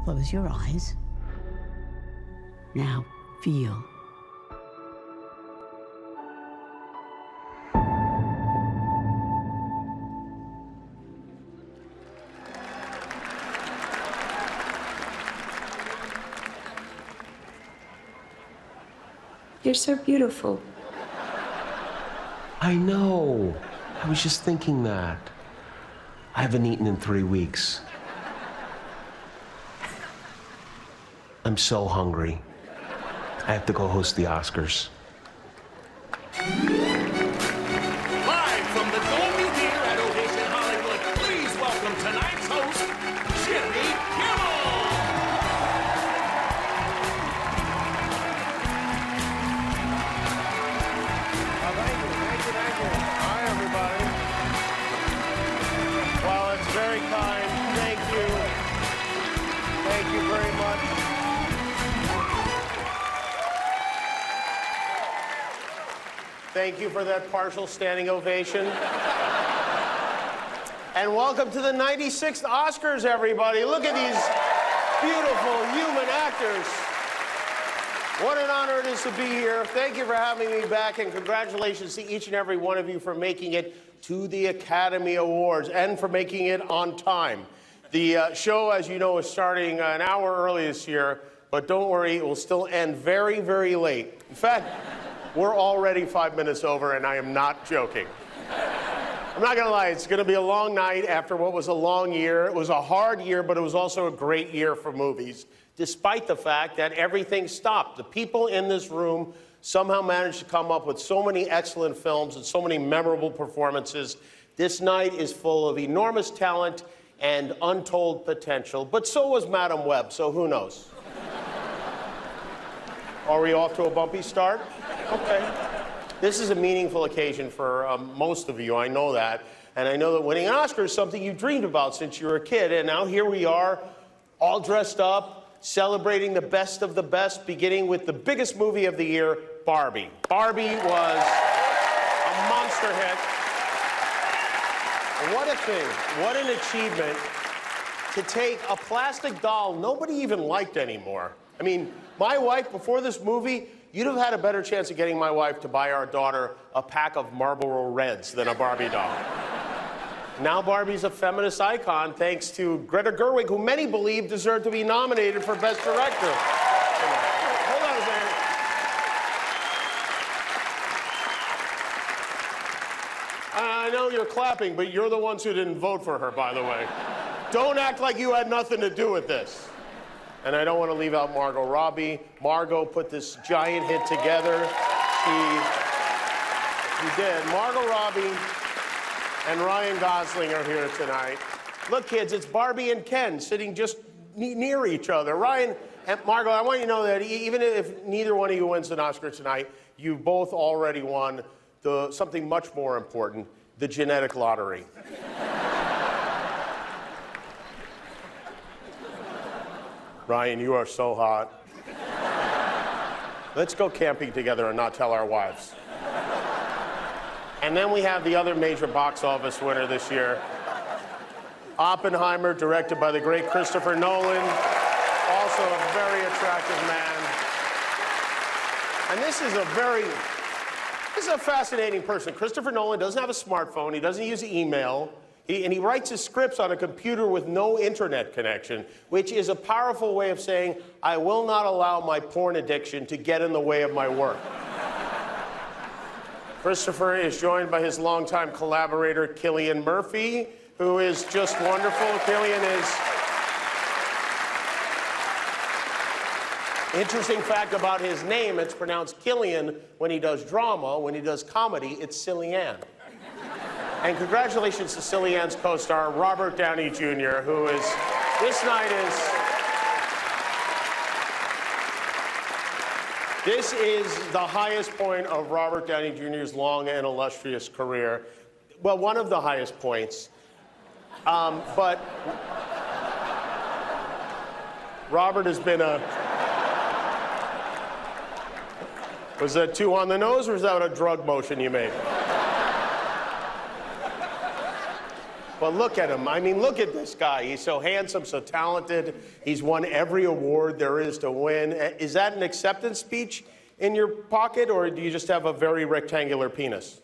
Close your eyes. Now, feel. You're so beautiful. I know. I was just thinking that. I haven't eaten in 3 weeks. I'm so hungry. I have to go host the Oscars. Live from the Dolby Theater at Ovation Hollywood, please welcome tonight's host, Jimmy Kimmel. Thank you. Hi, everybody. Well, it's very kind. Thank you. Thank you very much. Thank you for that partial standing ovation. And welcome to the 96th Oscars, everybody. Look at these beautiful human actors. What an honor it is to be here. Thank you for having me back, and congratulations to each and every one of you for making it to the Academy Awards and for making it on time. The show, as you know, is starting an hour early this year, but don't worry, it will still end very, very late. In fact, we're already 5 minutes over, and I am not joking. I'm not gonna lie, it's gonna be a long night after what was a long year. It was a hard year, but it was also a great year for movies, despite the fact that everything stopped. The people in this room somehow managed to come up with so many excellent films and so many memorable performances. This night is full of enormous talent and untold potential, but so was Madame Web, so who knows? Are we off to a bumpy start? Okay. This is a meaningful occasion for most of you, I know that. And I know that winning an Oscar is something you dreamed about since you were a kid. And now here we are, all dressed up, celebrating the best of the best, beginning with the biggest movie of the year, Barbie. Barbie was a monster hit. What a thing, what an achievement to take a plastic doll nobody even liked anymore. I mean, my wife, before this movie, you'd have had a better chance of getting my wife to buy our daughter a pack of Marlboro Reds than a Barbie doll. Now Barbie's a feminist icon thanks to Greta Gerwig, who many believe deserved to be nominated for Best Director. Hold on a second. I know you're clapping, but you're the ones who didn't vote for her, by the way. Don't act like you had nothing to do with this. And I don't want to leave out Margot Robbie. Margot put this giant hit together. She did. Margot Robbie and Ryan Gosling are here tonight. Look, kids, it's Barbie and Ken sitting just near each other. Ryan and Margot, I want you to know that even if neither one of you wins an Oscar tonight, you both already won something much more important, the genetic lottery. Ryan, you are so hot. Let's go camping together and not tell our wives. And then we have the other major box office winner this year, Oppenheimer, directed by the great Christopher Nolan, also a very attractive man. And this is a fascinating person. Christopher Nolan doesn't have a smartphone, he doesn't use email. And he writes his scripts on a computer with no internet connection, which is a powerful way of saying, I will not allow my porn addiction to get in the way of my work. Christopher is joined by his longtime collaborator, Cillian Murphy, who is just wonderful. Cillian is... Interesting fact about his name, it's pronounced Killian when he does drama. When he does comedy, it's Cillian. And congratulations to Cillian's co-star, Robert Downey Jr., who is, this is the highest point of Robert Downey Jr.'s long and illustrious career. Well, one of the highest points. But Robert has been was that too on the nose, or is that a drug motion you made? But look at him. I mean, look at this guy. He's so handsome, so talented. He's won every award there is to win. Is that an acceptance speech in your pocket, or do you just have a very rectangular penis?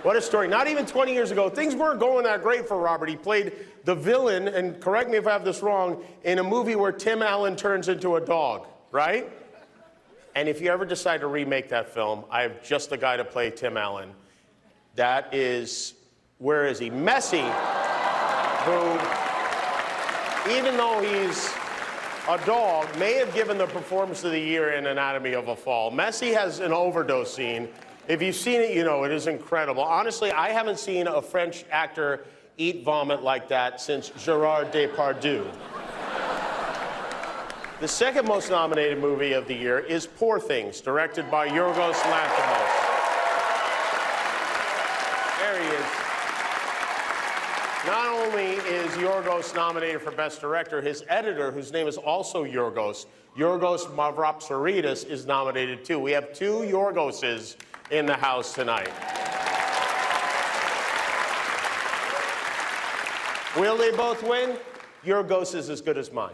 What a story. Not even 20 years ago, things weren't going that great for Robert. He played the villain, and correct me if I have this wrong, in a movie where Tim Allen turns into a dog, right? And if you ever decide to remake that film, I have just the guy to play Tim Allen. That is, where is he? Messi, who, even though he's a dog, may have given the performance of the year in Anatomy of a Fall. Messi has an overdose scene. If you've seen it, you know it is incredible. Honestly, I haven't seen a French actor eat vomit like that since Gerard Depardieu. The second most nominated movie of the year is Poor Things, directed by Yorgos Lanthimos. There he is. Not only is Yorgos nominated for Best Director, his editor, whose name is also Yorgos Mavropsaridis, is nominated too. We have two Yorgoses in the house tonight. Will they both win? Yorgos is as good as mine.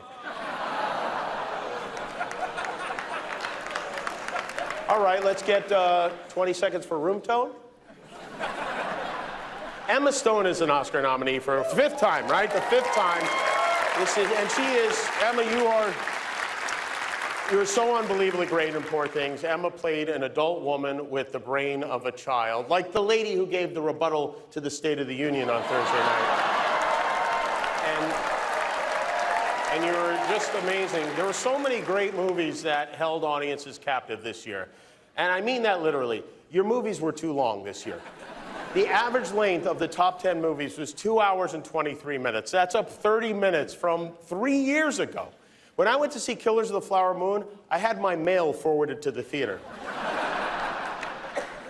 All right, let's get 20 seconds for room tone. Emma Stone is an Oscar nominee for a fifth time, right? The fifth time. And she is, Emma, you're so unbelievably great in Poor Things. Emma played an adult woman with the brain of a child, like the lady who gave the rebuttal to the State of the Union on Thursday night. And you were just amazing. There were so many great movies that held audiences captive this year. And I mean that literally. Your movies were too long this year. The average length of the top 10 movies was 2 hours and 23 minutes. That's up 30 minutes from 3 years ago. When I went to see Killers of the Flower Moon, I had my mail forwarded to the theater.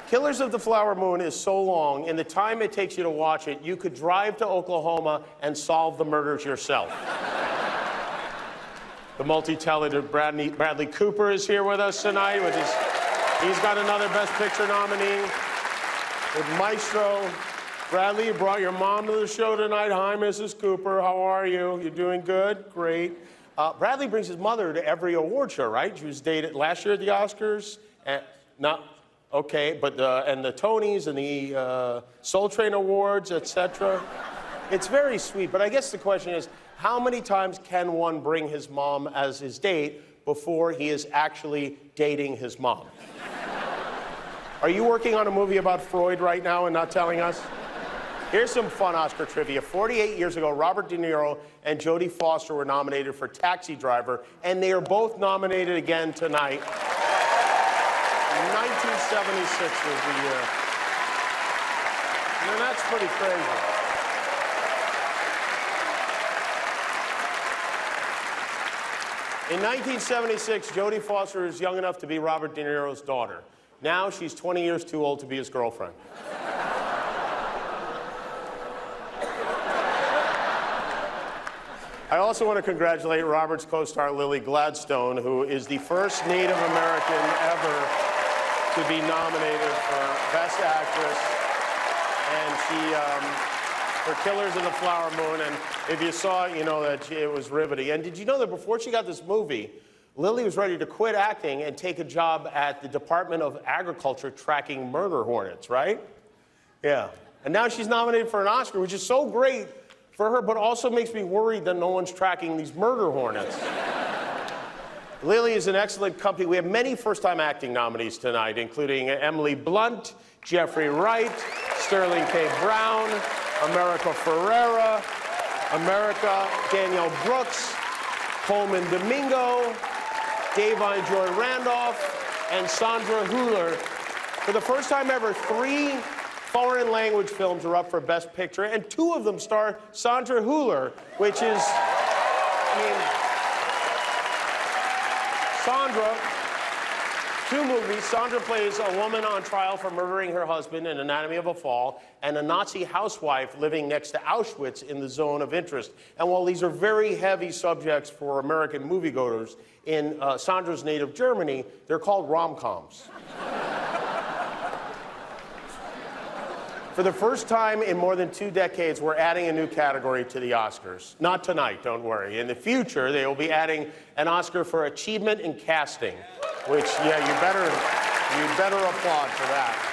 Killers of the Flower Moon is so long, in the time it takes you to watch it, you could drive to Oklahoma and solve the murders yourself. The multi-talented Bradley Cooper is here with us tonight. He's got another Best Picture nominee. With Maestro. Bradley, you brought your mom to the show tonight. Hi, Mrs. Cooper. How are you? You doing good? Great. Bradley brings his mother to every award show, right? She was dated last year at the Oscars. And okay, but and the Tonys and the Soul Train Awards, etc. It's very sweet, but I guess the question is, how many times can one bring his mom as his date before he is actually dating his mom? Are you working on a movie about Freud right now and not telling us? Here's some fun Oscar trivia. 48 years ago, Robert De Niro and Jodie Foster were nominated for Taxi Driver, and they are both nominated again tonight. 1976 was the year. And that's pretty crazy. In 1976, Jodie Foster is young enough to be Robert De Niro's daughter. Now she's 20 years too old to be his girlfriend. I also want to congratulate Robert's co-star Lily Gladstone, who is the first Native American ever to be nominated for Best Actress. And she, for Killers of the Flower Moon, and if you saw it, you know that it was riveting. And did you know that before she got this movie, Lily was ready to quit acting and take a job at the Department of Agriculture tracking murder hornets, right? Yeah. And now she's nominated for an Oscar, which is so great for her, but also makes me worried that no one's tracking these murder hornets. Lily is an excellent company. We have many first-time acting nominees tonight, including Emily Blunt, Jeffrey Wright, Sterling K. Brown, America Ferrera, Danielle Brooks, Coleman Domingo, Davine Joy Randolph, and Sandra Hüller. For the first time ever, 3 foreign language films are up for Best Picture, and 2 of them star Sandra Hüller, which is, Sandra, 2 movies. Sandra plays a woman on trial for murdering her husband in Anatomy of a Fall, and a Nazi housewife living next to Auschwitz in The Zone of Interest. And while these are very heavy subjects for American moviegoers, in Sandra's native Germany, they're called rom-coms. For the first time in more than 2 decades, we're adding a new category to the Oscars. Not tonight, don't worry. In the future, they will be adding an Oscar for achievement in casting, which, yeah, you better applaud for that.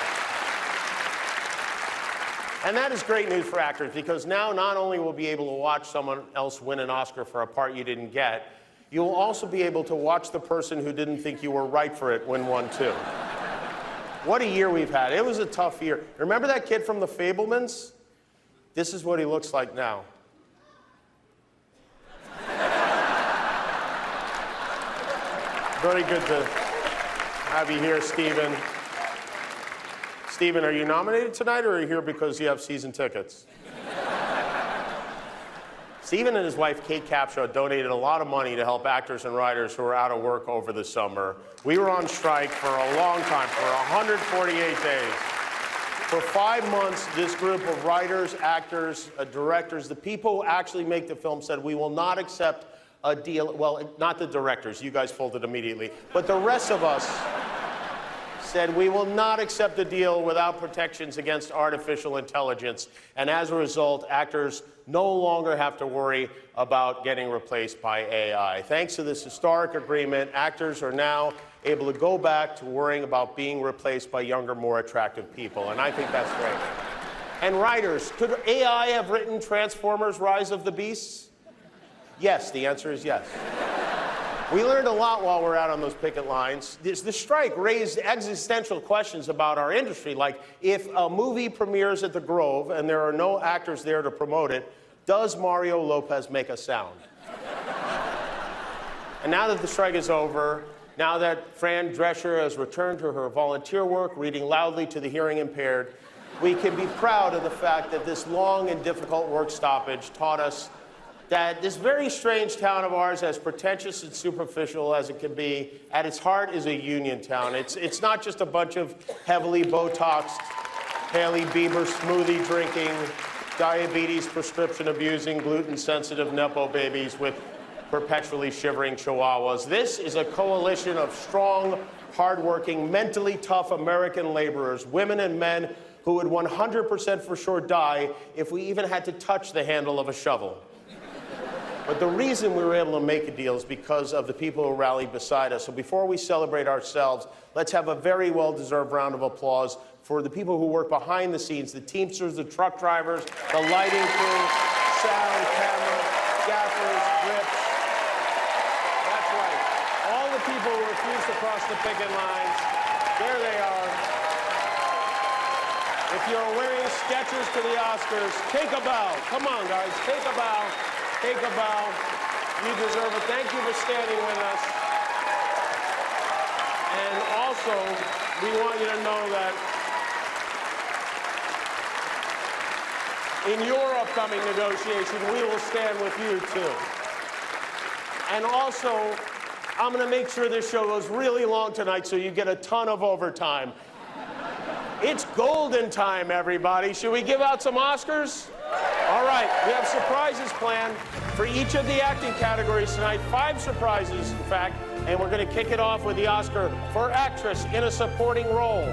And that is great news for actors, because now not only will be able to watch someone else win an Oscar for a part you didn't get, you'll also be able to watch the person who didn't think you were right for it win one too. What a year we've had. It was a tough year. Remember that kid from The Fabelmans? This is what he looks like now. Very good to have you here, Stephen. Stephen, are you nominated tonight, or are you here because you have season tickets? Stephen and his wife, Kate Capshaw, donated a lot of money to help actors and writers who are out of work over the summer. We were on strike for a long time, for 148 days. For 5 months, this group of writers, actors, directors, the people who actually make the film said, we will not accept a deal. Well, not the directors, you guys folded immediately, but the rest of us said we will not accept a deal without protections against artificial intelligence. And as a result, actors no longer have to worry about getting replaced by AI. Thanks to this historic agreement, actors are now able to go back to worrying about being replaced by younger, more attractive people. And I think that's great. And writers, could AI have written Transformers: Rise of the Beasts? Yes, the answer is yes. We learned a lot while we're out on those picket lines. The strike raised existential questions about our industry, like if a movie premieres at the Grove and there are no actors there to promote it, does Mario Lopez make a sound? And now that the strike is over, now that Fran Drescher has returned to her volunteer work, reading loudly to the hearing impaired, we can be proud of the fact that this long and difficult work stoppage taught us that this very strange town of ours, as pretentious and superficial as it can be, at its heart is a union town. It's not just a bunch of heavily Botoxed, Hailey Bieber smoothie drinking, diabetes prescription abusing, gluten-sensitive Nepo babies with perpetually shivering chihuahuas. This is a coalition of strong, hardworking, mentally tough American laborers, women and men who would 100% for sure die if we even had to touch the handle of a shovel. But the reason we were able to make a deal is because of the people who rallied beside us. So before we celebrate ourselves, let's have a very well-deserved round of applause for the people who work behind the scenes, the Teamsters, the truck drivers, the lighting crew, sound, camera, gaffers, grips. That's right. All the people who refused to cross the picket lines, there they are. If you're wearing Skechers to the Oscars, take a bow. Come on, guys, take a bow. Take a bow. You deserve it. Thank you for standing with us. And also, we want you to know that in your upcoming negotiation, we will stand with you too. And also, I'm going to make sure this show goes really long tonight so you get a ton of overtime. It's golden time, everybody. Should we give out some Oscars? All right, we have surprises planned for each of the acting categories tonight. 5 surprises, in fact, and we're going to kick it off with the Oscar for Actress in a Supporting Role.